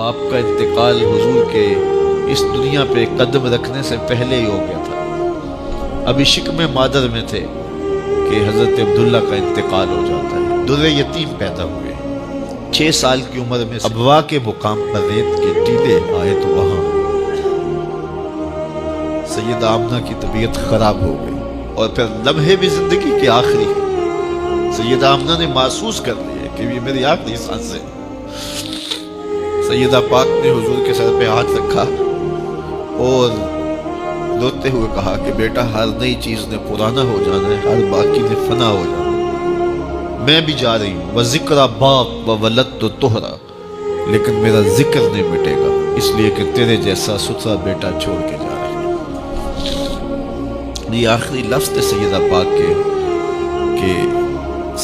باپ کا انتقال حضور کے اس دنیا پہ قدم رکھنے سے پہلے ہی ہو گیا تھا۔ ابھی شکم مادر میں تھے کہ حضرت عبداللہ کا انتقال ہو جاتا ہے۔ در یتیم پیدا ہوئے، 6 سال کی عمر میں ابوا کے مقام پر ریت کے ٹیلے آئے تو وہاں سیدہ آمنہ کی طبیعت خراب ہو گئی، اور پھر لمحے بھی زندگی کے آخری سیدہ آمنہ نے محسوس کر لیا کہ یہ میری آخری سانس ہے۔ سیدہ پاک نے حضور کے سر پہ ہاتھ رکھا اور روتے ہوئے کہا کہ بیٹا، ہر نئی چیز نے پرانا ہو جانا ہے، ہر باقی نے فنا ہو جانا ہے۔ میں بھی جا رہی ہوں، وَذِكْرَ بَاق وَوَلَدْتُ طُهْرًا، لیکن میرا ذکر نہیں مٹے گا، اس لیے کہ تیرے جیسا ستھرا بیٹا چھوڑ کے جا رہی ہوں۔ یہ آخری لفظ تھے سیدہ پاک کے کہ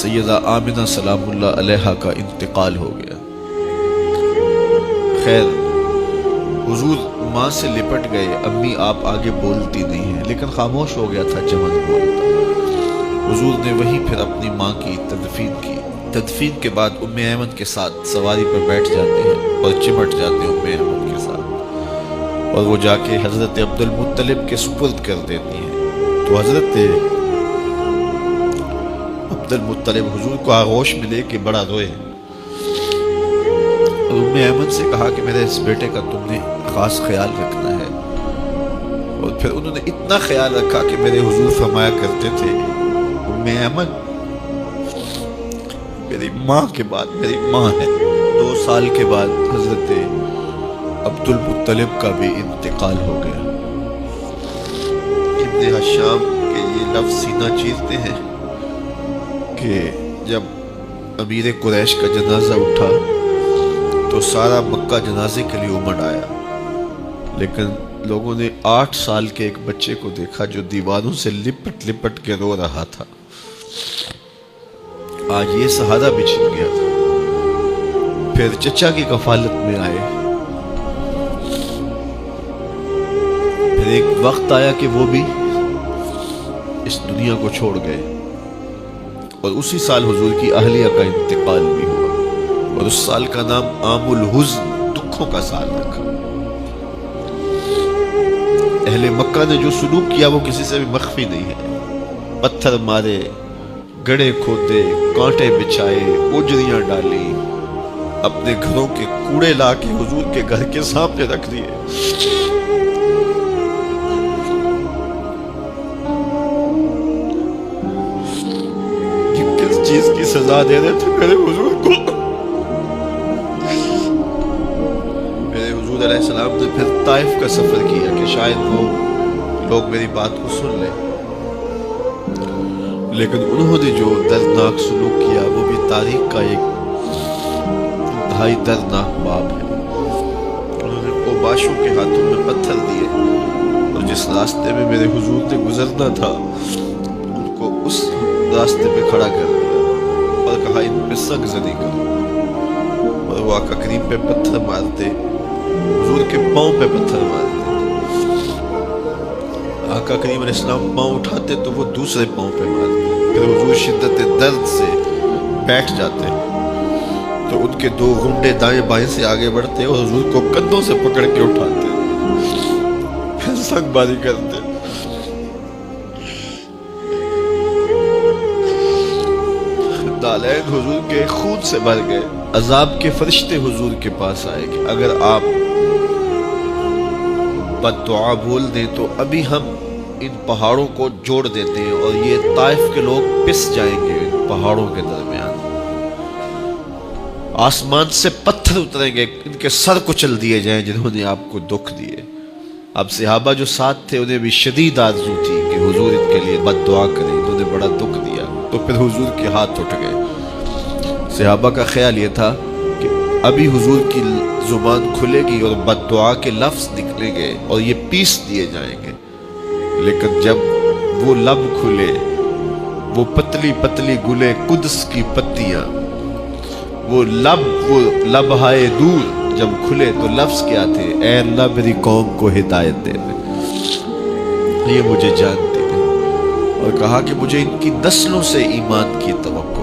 سیدہ آمنہ سلام اللہ علیہا کا انتقال ہو گیا۔ خیر، حضور ماں سے لپٹ گئے، امی آپ آگے بولتی نہیں ہیں، لیکن خاموش ہو گیا تھا چمن بولتا۔ حضور نے وہیں پھر اپنی ماں کی تدفین کی۔ تدفین کے بعد ام ایمن کے ساتھ سواری پر بیٹھ جاتے ہیں اور چمٹ جاتے ہیں ام ایمن کے ساتھ، اور وہ جا کے حضرت عبد المطلب کے سپرد کر دیتی ہیں۔ تو حضرت عبد المطلب حضور کو آغوش ملے کہ بڑا روئے، اور ام ایمن سے کہا کہ میرے اس بیٹے کا تم نے خاص خیال رکھنا ہے۔ اور پھر انہوں نے اتنا خیال رکھا کہ میرے حضور فرمایا کرتے تھے، ام ایمن میری ماں کے بعد میری ماں ہے۔ 2 سال کے بعد حضرت عبد المطلب کا بھی انتقال ہو گیا۔ ابن حشام کے یہ لفظ سینہ چیرتے ہیں کہ جب امیر قریش کا جنازہ اٹھا تو سارا مکہ جنازے کے لیے امڑ آیا، لیکن لوگوں نے 8 سال کے ایک بچے کو دیکھا جو دیواروں سے لپٹ لپٹ کے رو رہا تھا۔ آج یہ سہارا بھی چھن گیا تھا۔ پھر چچا کی کفالت میں آئے، پھر ایک وقت آیا کہ وہ بھی اس دنیا کو چھوڑ گئے، اور اسی سال حضور کی اہلیہ کا انتقال بھی ہوا، اور اس سال کا نام عام الحزن، دکھوں کا سال رکھا۔ اہل مکہ نے جو سلوک کیا وہ کسی سے بھی مخفی نہیں ہے۔ پتھر مارے، گڑھے کھودے، کانٹے بچھائے، اجریاں ڈالی، اپنے گھروں کے کوڑے لا کے حضور کے گھر کے سامنے رکھ دیے۔ کس چیز کی سزا دے رہے تھے میرے حضور کو؟ میرے حضور علیہ السلام نے پھر طائف کا سفر کیا کہ شاید وہ لوگ میری بات کو سن لیں، لیکن انہوں نے جو دردناک سلوک کیا وہ بھی تاریخ کا ایک انتہائی دردناک باب ہے۔ انہوں نے اوباشوں کے ہاتھوں میں پتھر دیے، اور جس راستے میں میرے حضور نے گزرنا تھا ان کو اس راستے پہ کھڑا کر دیا اور کہا ان پہ سنگ زنی کرو، اور وہ آقا کریم پہ پتھر مارتے، حضور کے پاؤں پہ پتھر مارتے۔ آقا کریم علیہ السلام پاؤں اٹھاتے تو وہ دوسرے پاؤں پہ مارتے، پھر حضور شدت درد سے بیٹھ جاتے تو ان کے 2 غنڈے دائیں بائیں سے آگے بڑھتے اور حضور کو کندھوں سے پکڑ کے اٹھاتے، پھر سنگ باری کرتے۔ نالین حضور کے خون سے بھر گئے۔ عذاب کے فرشتے حضور کے پاس آئے کہ اگر آپ بد دعا بول دیں تو ابھی ہم ان پہاڑوں کو جوڑ دیتے ہیں اور یہ طائف کے لوگ پس جائیں گے ان پہاڑوں کے درمیان، آسمان سے پتھر اتریں گے، ان کے سر کچل دیے جائیں جنہوں نے آپ کو دکھ دیے۔ اب صحابہ جو ساتھ تھے انہیں بھی شدید آرزو تھی کہ حضور ان کے لیے بد دعا کریں، انہوں نے بڑا دکھ دیا، تو پھر حضور کے ہاتھ اٹھ گئے۔ صحابہ کا خیال یہ تھا کہ ابھی حضور کی زبان کھلے گی اور بد دعا کے لفظ نکلیں گے اور یہ پیس دیے جائیں گے، لیکن جب وہ لب کھلے، وہ پتلی پتلی گلے قدس کی پتیاں، وہ لبہائے دور جب کھلے تو لفظ کیا تھے؟ اے اللہ میری قوم کو ہدایت دے دے، یہ مجھے جانتے ہیں، اور کہا کہ مجھے ان کی نسلوں سے ایمان کی توقع